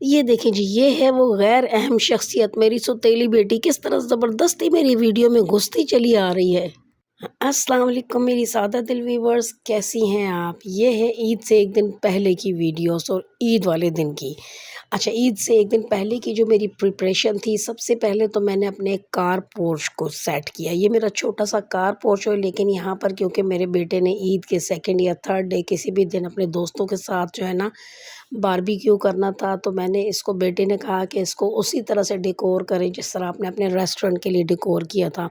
ये देखें जी, ये है वो गैर अहम शख्सियत मेरी सौतेली बेटी किस तरह ज़बरदस्ती मेरी वीडियो में घुसती चली आ रही है। अस्सलाम वालेकुम मेरी सादा दिल व्यूअर्स, कैसी हैं आप? ये है ईद से एक दिन पहले की वीडियोस और ईद वाले दिन की। अच्छा, ईद से एक दिन पहले की जो मेरी प्रिपरेशन थी, सबसे पहले तो मैंने अपने कार पोर्च को सेट किया। ये मेरा छोटा-सा कार पोर्च है, लेकिन यहाँ पर क्योंकि मेरे बेटे ने ईद के सेकंड या थर्ड डे किसी भी दिन अपने दोस्तों के साथ जो है ना बारबेक्यू करना था, तो मैंने इसको बेटे ने कहा कि इसको उसी तरह से डेकोर करें जिस तरह आपने अपने रेस्टोरेंट के लिए डेकोर किया था।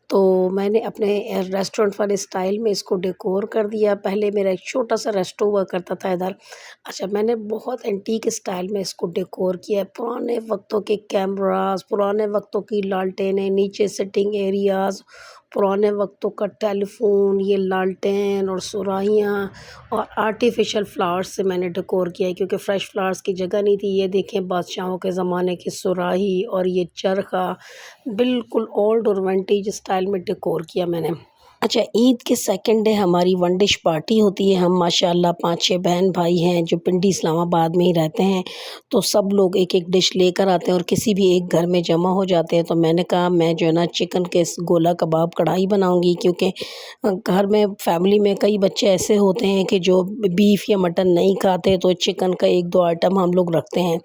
तो मैंने अपने रेस्टोरेंट वाले स्टाइल में इसको डेकोर कर दिया। पहले मेरा एक छोटा-सा रेस्टो हुआ करता था इधर। अच्छा, मैंने बहुत एंटीक स्टाइल में इसको डेकोर किया है। पुराने वक़्तों के कैमरास, पुराने वक़्तों की लालटेनें, नीचे सिटिंग एरियाज़, पुराने वक़्तों का टेलीफ़ोन, ये लालटेन और सुराहियाँ और आर्टिफ़िशियल फ्लावर्स से मैंने डेकोर किया है क्योंकि फ्रेश फ्लावर्स की जगह नहीं थी। ये देखें बादशाहों के ज़माने की सुराही और ये चरखा, बिल्कुल ओल्ड और विंटेज स्टाइल में डेकोर किया मैंने। अच्छा, ईद के सेकंड डे हमारी वन डिश पार्टी होती है। हम माशाल्लाह 5-6 बहन-भाई हैं जो पिंडी इस्लामाबाद में ही रहते हैं, तो सब लोग एक-एक डिश लेकर आते हैं और किसी भी एक घर में जमा हो जाते हैं। तो मैंने कहा मैं जो है ना चिकन के गोला कबाब कढ़ाई बनाऊँगी क्योंकि घर में फैमिली में कई बच्चे ऐसे होते हैं कि जो बीफ या मटन नहीं खाते, तो चिकन का 1-2 आइटम हम लोग रखते हैं।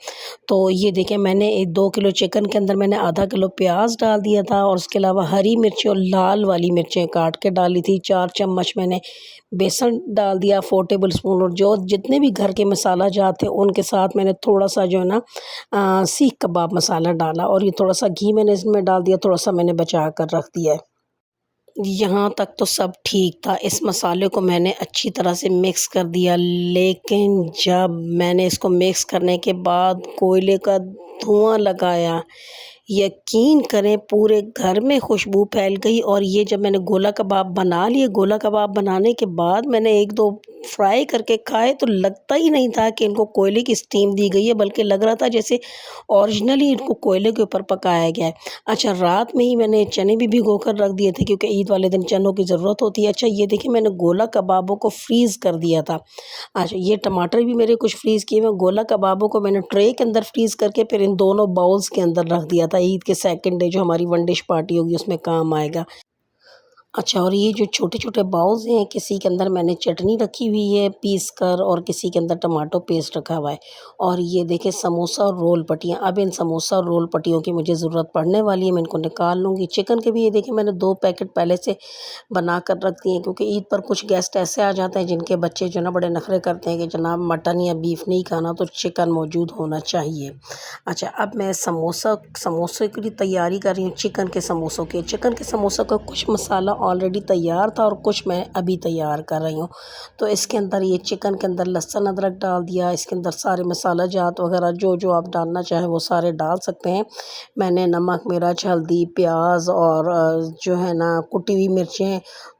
तो ये देखें मैंने 2 किलो चिकन के अंदर मैंने आधा किलो प्याज डाल दिया था और उसके अलावा हरी मिर्ची और लाल वाली मिर्चें काट के डाली थी। 4 चम्मच मैंने बेसन डाल दिया, 4 टेबल स्पून, और जो जितने भी घर के मसाला जात थे उनके साथ मैंने थोड़ा-सा जो है ना सीख कबाब मसाला डाला और ये थोड़ा-सा घी मैंने इसमें डाल दिया, थोड़ा-सा मैंने बचा कर रख दिया है। यहाँ तक तो सब ठीक था। इस मसाले को मैंने अच्छी तरह से मिक्स कर दिया, लेकिन जब मैंने इसको मिक्स करने के बाद कोयले का धुआँ लगाया, यकीन करें पूरे घर में खुशबू फैल गई। और ये जब मैंने गोला कबाब बना लिए, गोला कबाब बनाने के बाद मैंने 1-2 फ्राई करके खाए तो लगता ही नहीं था कि इनको कोयले की स्टीम दी गई है, बल्कि लग रहा था जैसे ओरिजिनली इनको कोयले के ऊपर पकाया गया है। अच्छा, रात में ही मैंने चने भी भिगो कर रख दिए थे क्योंकि ईद वाले दिन चनों की ज़रूरत होती है। अच्छा, ये देखिए मैंने गोला कबाबों को फ्रीज़ कर दिया था। अच्छा, ये टमाटर भी मेरे कुछ फ्रीज़ किए हुए, गोला कबाबों को मैंने ट्रे के अंदर फ्रीज़ करके फिर इन दोनों बाउल्स के अंदर रख दिया था। ईद के सेकंड डे जो हमारी वन डिश पार्टी होगी उसमें काम आएगा। अच्छा, और ये जो छोटे-छोटे बाउल्स हैं, किसी के अंदर मैंने चटनी रखी हुई है पीस कर और किसी के अंदर टमाटो पेस्ट रखा हुआ है। और ये देखिए समोसा और रोल पट्टियाँ, अब इन समोसा और रोल पट्टियों की मुझे ज़रूरत पड़ने वाली है, मैं इनको निकाल लूँगी। चिकन के भी ये देखिए मैंने 2 पैकेट पहले से बना कर रख दिए हैं क्योंकि ईद पर कुछ गेस्ट ऐसे आ जाते हैं जिनके बच्चे जो है ना बड़े नखरे करते हैं कि जनाब मटन या बीफ नहीं खाना, तो चिकन मौजूद होना चाहिए। अच्छा, अब मैं समोसे की तैयारी कर रही हूँ, चिकन के समोसों की। चिकन के समोसों का कुछ मसाला ऑलरेडी तैयार था और कुछ मैं अभी तैयार कर रही हूँ। तो इसके अंदर ये चिकन के अंदर लहसुन अदरक डाल दिया, इसके अंदर सारे मसाला जात वगैरह जो आप डालना चाहें वो सारे डाल सकते हैं। मैंने नमक, मिर्च, हल्दी, प्याज और जो है ना कुटी हुई मिर्चें,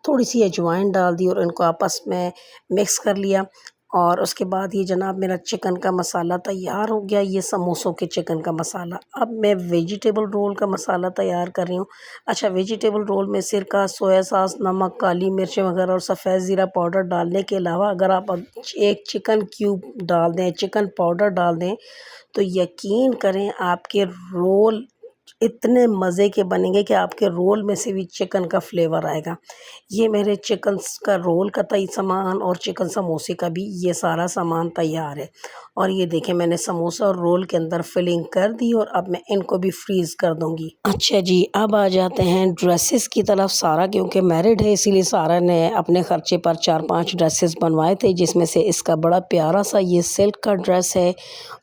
थोड़ी सी अजवाइन डाल दी और इनको आपस में मिक्स कर लिया। और उसके बाद ये जनाब मेरा चिकन का मसाला तैयार हो गया, ये समोसों के चिकन का मसाला। अब मैं वेजिटेबल रोल का मसाला तैयार कर रही हूँ। अच्छा, वेजिटेबल रोल में सिरका, सोया सॉस, नमक, काली मिर्च वगैरह और सफ़ेद ज़ीरा पाउडर डालने के अलावा अगर आप एक चिकन क्यूब डाल दें, चिकन पाउडर डाल दें, तो यकीन करें आपके रोल इतने मज़े के बनेंगे कि आपके रोल में से भी चिकन का फ्लेवर आएगा। ये मेरे चिकन का रोल का सामान और चिकन समोसे का भी ये सारा सामान तैयार है। और ये देखें मैंने समोसा और रोल के अंदर फिलिंग कर दी और अब मैं इनको भी फ्रीज़ कर दूँगी। अच्छा जी, अब आ जाते हैं ड्रेसेस की तरफ। सारा क्योंकि मैरिड है इसीलिए सारा ने अपने खर्चे पर 4-5 ड्रेसेस बनवाए थे, जिसमें से इसका बड़ा प्यारा सा ये सिल्क का ड्रेस है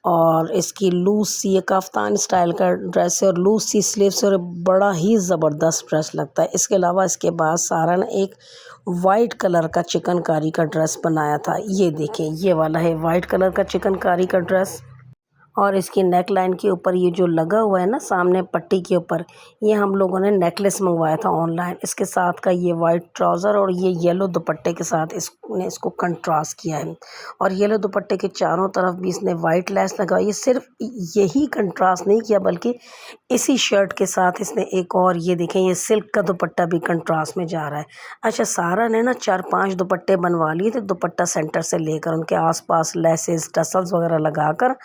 और इसकी लूज़ सी ये काफ्तान स्टाइल का ड्रेस है और लूज़ सी स्लीव्स और बड़ा ही ज़बरदस्त ड्रेस लगता है। इसके अलावा इसके बाद सारा ने एक वाइट कलर का चिकनकारी का ड्रेस बनाया था। ये देखें ये वाला है वाइट कलर का चिकनकारी का ड्रेस। और इसकी नेक लाइन के ऊपर ये जो लगा हुआ है ना सामने पट्टी के ऊपर, ये हम लोगों ने नेकलेस मंगवाया था ऑनलाइन। इसके साथ का ये वाइट ट्राउज़र और ये येलो दुपट्टे के साथ इसने इसको कंट्रास्ट किया है। और येलो दुपट्टे के चारों तरफ भी इसने वाइट लेस लगाई। ये सिर्फ यही कंट्रास्ट नहीं किया बल्कि इसी शर्ट के साथ इसने एक और ये देखें ये सिल्क का दुपट्टा भी कंट्रास्ट में जा रहा है। अच्छा, सारा ने ना 4-5 दुपट्टे बनवा लिए थे, दुपट्टा सेंटर से लेकर उनके आसपास लेसेस टसल्स वगैरह लगाकर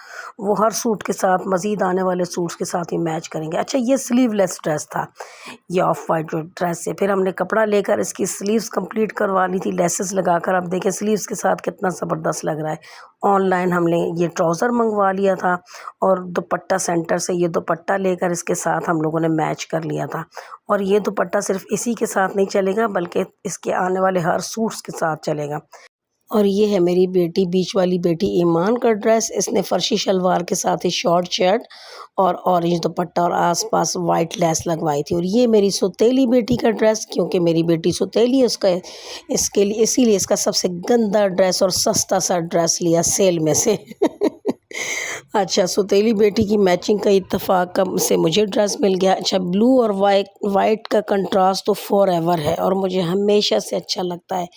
वो हर सूट के साथ, मज़ीद आने वाले सूट्स के साथ ही मैच करेंगे। अच्छा, ये स्लीवलेस ड्रेस था, ये ऑफ वाइट जो ड्रेस है। फिर हमने कपड़ा लेकर इसकी स्लीव्स कंप्लीट करवा ली थी लेसेस लगाकर। अब देखें स्लीव्स के साथ कितना ज़बरदस्त लग रहा है। ऑनलाइन हमने ये ट्राउज़र मंगवा लिया था और दुपट्टा सेंटर से ये दुपट्टा लेकर इसके साथ हम लोगों ने मैच कर लिया था। और ये दुपट्टा सिर्फ इसी के साथ नहीं चलेगा बल्कि इसके आने वाले हर सूट्स के साथ चलेगा। और ये है मेरी बेटी, बीच वाली बेटी ईमान का ड्रेस। इसने फर्शी शलवार के साथ ही शॉर्ट शर्ट और ऑरेंज दुपट्टा और आसपास वाइट लेस लगवाई थी। और ये मेरी सौतेली बेटी का ड्रेस, क्योंकि मेरी बेटी सौतेली है उसका, इसके लिए इसीलिए इसका सबसे गंदा ड्रेस और सस्ता सा ड्रेस लिया सेल में से। अच्छा, सौतेली बेटी की मैचिंग का इत्तेफाक से मुझे ड्रेस मिल गया। अच्छा, ब्लू और वाइट का कंट्रास्ट तो फॉर एवर है और मुझे हमेशा से अच्छा लगता है।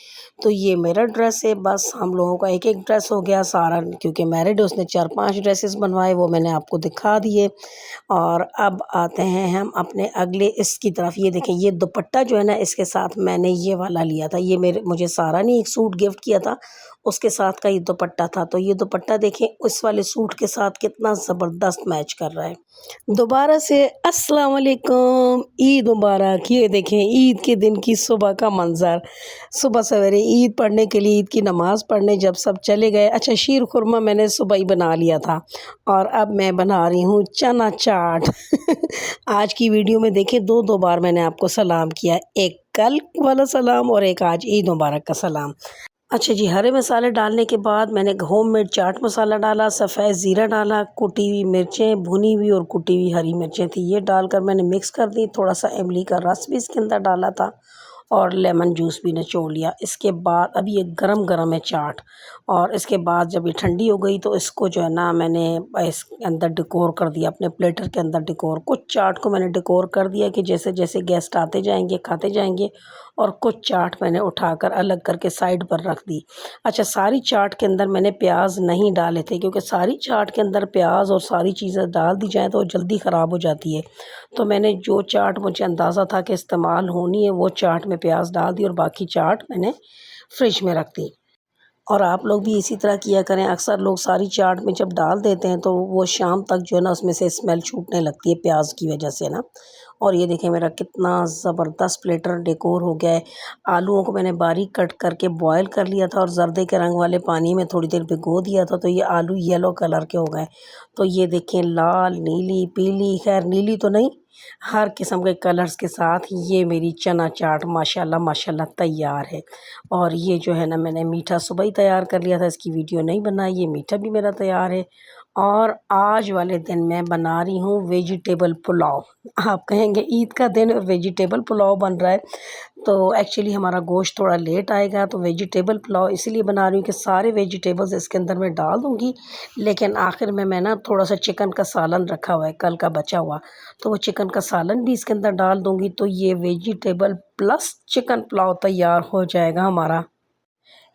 तो ये मेरा ड्रेस है, बस हम लोगों का एक एक ड्रेस हो गया सारा, क्योंकि मैरिड है, उसने 4-5 ड्रेसेस बनवाए, वो मैंने आपको दिखा दिए। और अब आते हैं हम अपने अगले इसकी तरफ। ये देखें, ये दुपट्टा जो है ना, इसके साथ मैंने ये वाला लिया था। ये मुझे सारा ने एक सूट गिफ्ट किया था, उसके साथ का ये दुपट्टा था। तो ये दुपट्टा देखें उस वाले सूट के साथ कितना ज़बरदस्त मैच कर रहा है। दोबारा से अस्सलाम वालेकुम, ईद मुबारक। ये देखें ईद के दिन की सुबह का मंज़र। सुबह सवेरे ईद पढ़ने के लिए, ईद की नमाज़ पढ़ने जब सब चले गए। अच्छा, शीर खुरमा मैंने सुबह ही बना लिया था और अब मैं बना रही हूँ चना चाट। आज की वीडियो में देखें दो बार मैंने आपको सलाम किया, एक कल वाला सलाम और एक आज ईद मुबारक का सलाम। अच्छा जी, हरे मसाले डालने के बाद मैंने होममेड चाट मसाला डाला, सफ़ेद ज़ीरा डाला, कुटी हुई मिर्चें, भुनी हुई और कुटी हुई हरी मिर्चें थी, ये डालकर मैंने मिक्स कर दी। थोड़ा सा इमली का रस भी इसके अंदर डाला था और लेमन जूस भी निचोड़ लिया। इसके बाद अब ये गरम गरम है चाट, और इसके बाद जब ये ठंडी हो गई तो इसको जो है ना मैंने इसके अंदर डेकोर कर दिया, अपने प्लेटर के अंदर डेकोर। कुछ चाट को मैंने डेकोर कर दिया कि जैसे जैसे गेस्ट आते जाएंगे खाते जाएंगे, और कुछ चाट मैंने उठाकर अलग करके साइड पर रख दी। अच्छा, सारी चाट के अंदर मैंने प्याज नहीं डाले थे, क्योंकि सारी चाट के अंदर प्याज और सारी चीज़ें डाल दी जाए तो जल्दी ख़राब हो जाती है। तो मैंने जो चाट मुझे अंदाज़ा था कि इस्तेमाल होनी है वो चाट में प्याज डाल दी और बाकी चाट मैंने फ्रिज में रख दी। और आप लोग भी इसी तरह किया करें। अक्सर लोग सारी चाट में जब डाल देते हैं तो वो शाम तक जो है ना उसमें से स्मेल छूटने लगती है प्याज की वजह से ना। और ये देखें मेरा कितना ज़बरदस्त प्लेटर डेकोर हो गया है। आलूओं को मैंने बारीक कट करके बॉयल कर लिया था और जर्दे के रंग वाले पानी में थोड़ी देर भिगो दिया था, तो ये आलू येलो कलर के हो गए। तो ये देखें लाल, नीली, पीली, खैर नीली तो नहीं, हर किस्म के कलर्स के साथ ये मेरी चना चाट माशाल्लाह माशाल्लाह तैयार है। और ये जो है ना मैंने मीठा सुबह ही तैयार कर लिया था, इसकी वीडियो नहीं बनाई, ये मीठा भी मेरा तैयार है। और आज वाले दिन मैं बना रही हूँ वेजिटेबल पुलाव। आप कहेंगे ईद का दिन और वेजिटेबल पुलाव बन रहा है, तो एक्चुअली हमारा गोश्त थोड़ा लेट आएगा, तो वेजिटेबल पुलाव इसीलिए बना रही हूँ कि सारे वेजिटेबल्स इसके अंदर मैं डाल दूँगी, लेकिन आखिर में मैं ना थोड़ा सा चिकन का सालन रखा हुआ है कल का बचा हुआ, तो वो चिकन का सालन भी इसके अंदर डाल दूँगी। तो ये वेजिटेबल प्लस चिकन पुलाव तैयार हो जाएगा हमारा।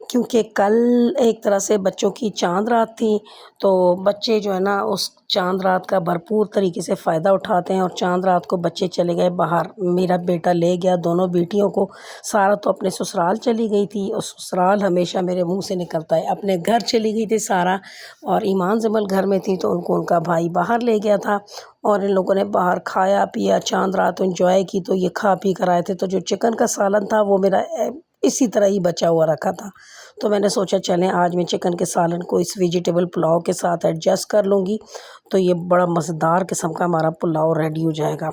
क्योंकि कल एक तरह से बच्चों की चाँद रात थी, तो बच्चे जो है ना उस चाँद रात का भरपूर तरीके से फ़ायदा उठाते हैं। और चाँद रात को बच्चे चले गए बाहर, मेरा बेटा ले गया दोनों बेटियों को। सारा तो अपने ससुराल चली गई थी, और ससुराल हमेशा मेरे मुंह से निकलता है। अपने घर चली गई थी सारा, और ईमान जमल घर में थी, तो उनको उनका भाई बाहर ले गया था और इन लोगों ने बाहर खाया पिया, चाँद रात एंजॉय की। तो ये खा पी कर आए थे, तो जो चिकन का सालन था वो मेरा इसी तरह ही बचा हुआ रखा था। तो मैंने सोचा चलें आज मैं चिकन के सालन को इस वेजिटेबल पुलाव के साथ एडजस्ट कर लूँगी, तो ये बड़ा मज़ेदार किस्म का हमारा पुलाव रेडी हो जाएगा।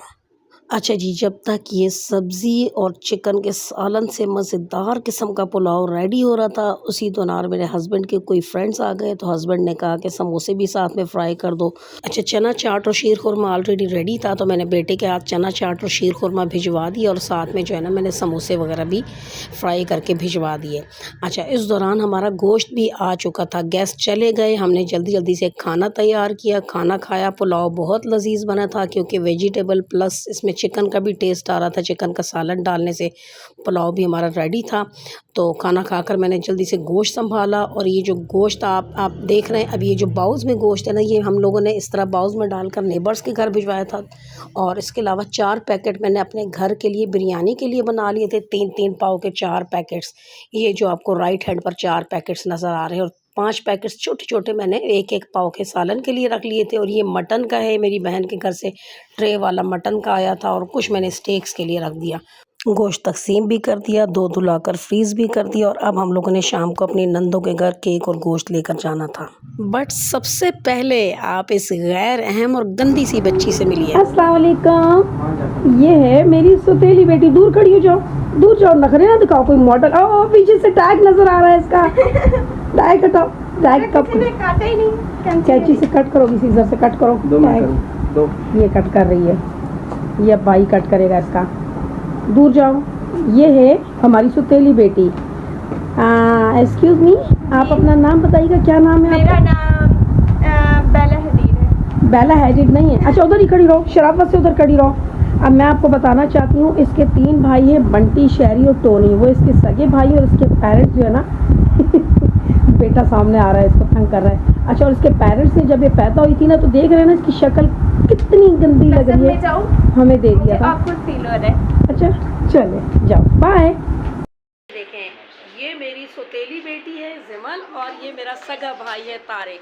अच्छा जी, जब तक ये सब्ज़ी और चिकन के सालन से मज़ेदार किस्म का पुलाव रेडी हो रहा था, उसी दौरान मेरे हस्बैंड के कोई फ्रेंड्स आ गए, तो हस्बैंड ने कहा कि समोसे भी साथ में फ्राई कर दो। अच्छा, चना चाट और शीर खुरमा ऑलरेडी रेडी था, तो मैंने बेटे के हाथ चना चाट और शीर खुरमा भिजवा दिया, और साथ में जो है ना मैंने समोसे वगैरह भी फ्राई करके भिजवा दिए। अच्छा, इस दौरान हमारा गोश्त भी आ चुका था, गेस्ट चले गए, हमने जल्दी जल्दी से खाना तैयार किया, खाना खाया। पुलाव बहुत लजीज बना था, क्योंकि वेजिटेबल प्लस इसमें चिकन का भी टेस्ट आ रहा था। चिकन का सालन डालने से पुलाव भी हमारा रेडी था। तो खाना खाकर मैंने जल्दी से गोश्त संभाला, और ये जो गोश्त आप देख रहे हैं, अब ये जो बाउल्स में गोश्त है ना, ये हम लोगों ने इस तरह बाउल्स में डालकर नेबर्स के घर भिजवाया था। और इसके अलावा 4 पैकेट मैंने अपने घर के लिए बिरयानी के लिए बना लिए थे, 3-3 पाव के 4 पैकेट्स। ये जो आपको राइट हैंड पर 4 पैकेट्स नज़र आ रहे हैं, और 5 पैकेट्स छोटे-छोटे मैंने 1-1 पाव के सालन के लिए रख लिए थे और ये मटन का है, मेरी बहन के घर से ट्रे वाला मटन का आया था और कुछ मैंने स्टेक्स के लिए रख दिया। गोश्त तकसीम भी कर दिया, 2 धुलाकर फ्रीज़ भी कर दिया और अब हम लोगों ने शाम को अपनी नंदों के घर केक और गोश्त लेकर जाना था। बट सबसे पहले आप इस गैर अहम और गंदी सी बच्ची से मिलिए। अस्सलाम वालेकुम, ये है मेरी सौतेली बेटी। दूर खड़ी हो जाओ, दूर जाओ, नखरे ना दिखाओ कोई मॉडल। ओ पीछे से टैग नजर आ रहा है इसका। टैग हटाओ, टैग कब काटा ही नहीं, कैंची से कट करोगी, सीजर से कट करो। दो ये कट कर रही है, ये भाई कट करेगा इसका। दूर जाओ। ये है हमारी सौतेली बेटी। एक्सक्यूज मी, आप अपना नाम बताइएगा, क्या नाम है मेरा आपका? नाम बेला हदीद है। बेला हैडिड नहीं है? अच्छा, उधर ही खड़ी रहो, शराफत से उधर खड़ी रहो। अब मैं आपको बताना चाहती हूँ, इसके 3 भाई हैं, बंटी, शहरी और टोनी। वो इसके सगे भाई और इसके पेरेंट्स जो है ना बेटा सामने आ रहा है, इसको तंग कर रहा है। अच्छा, और इसके पेरेंट्स ने जब ये पैदा हुई थी ना, तो देख रहे हैं ना इसकी शक्ल कितनी गंदी लग रही है। हमें दे दिया था। आपको फील हो रहा है? अच्छा चले जाओ, बाय। देखें, ये मेरी सौतेली बेटी है ज़िमल और ये मेरा सगा भाई है तारिक।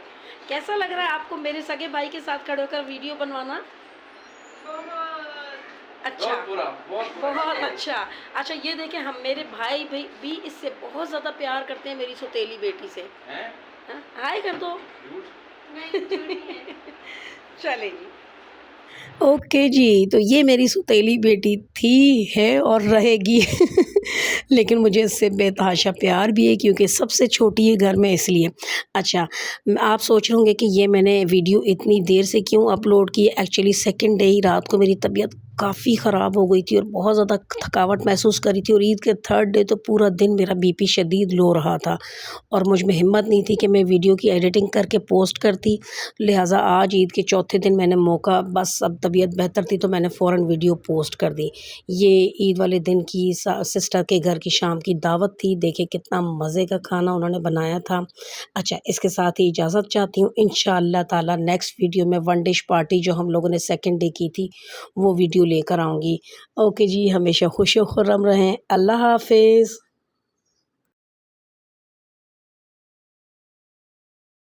कैसा लग रहा है आपको मेरे सगे भाई के साथ खड़े होकर वीडियो बनवाना? अच्छा, बहुत अच्छा। अच्छा, ये देखें, हम मेरे भाई भी इससे बहुत ज़्यादा प्यार करते हैं, मेरी सौतेली बेटी से। हाँ, हाय कर दो। चले जी। ओके जी, तो ये मेरी सौतेली बेटी थी, है और रहेगी लेकिन मुझे इससे बेतहाशा प्यार भी है क्योंकि सबसे छोटी है घर में, इसलिए। अच्छा, आप सोच रहे होंगे कि ये मैंने वीडियो इतनी देर से क्यों अपलोड की। एक्चुअली सेकंड डे ही रात को मेरी तबीयत काफ़ी ख़राब हो गई थी और बहुत ज़्यादा थकावट महसूस करी थी और ईद के 3rd डे तो पूरा दिन मेरा बीपी शदीद लो रहा था और मुझ में हिम्मत नहीं थी कि मैं वीडियो की एडिटिंग करके पोस्ट करती। लिहाजा आज ईद के चौथे दिन मैंने मौका, बस अब तबीयत बेहतर थी तो मैंने फ़ौरन वीडियो पोस्ट कर दी। ये ईद वाले दिन की सिस्टर के घर की शाम की दावत थी। देखे कितना मज़े का खाना उन्होंने बनाया था। अच्छा, इसके साथ ही इजाज़त चाहती हूँ। इंशाअल्लाह ताला नेक्स्ट वीडियो में 1 डिश पार्टी जो हम लोगों ने सेकंड डे की थी वो वीडियो लेकर आऊँगी। ओके जी, हमेशा खुश व खुर्रम रहें। अल्लाह हाफ़िज़।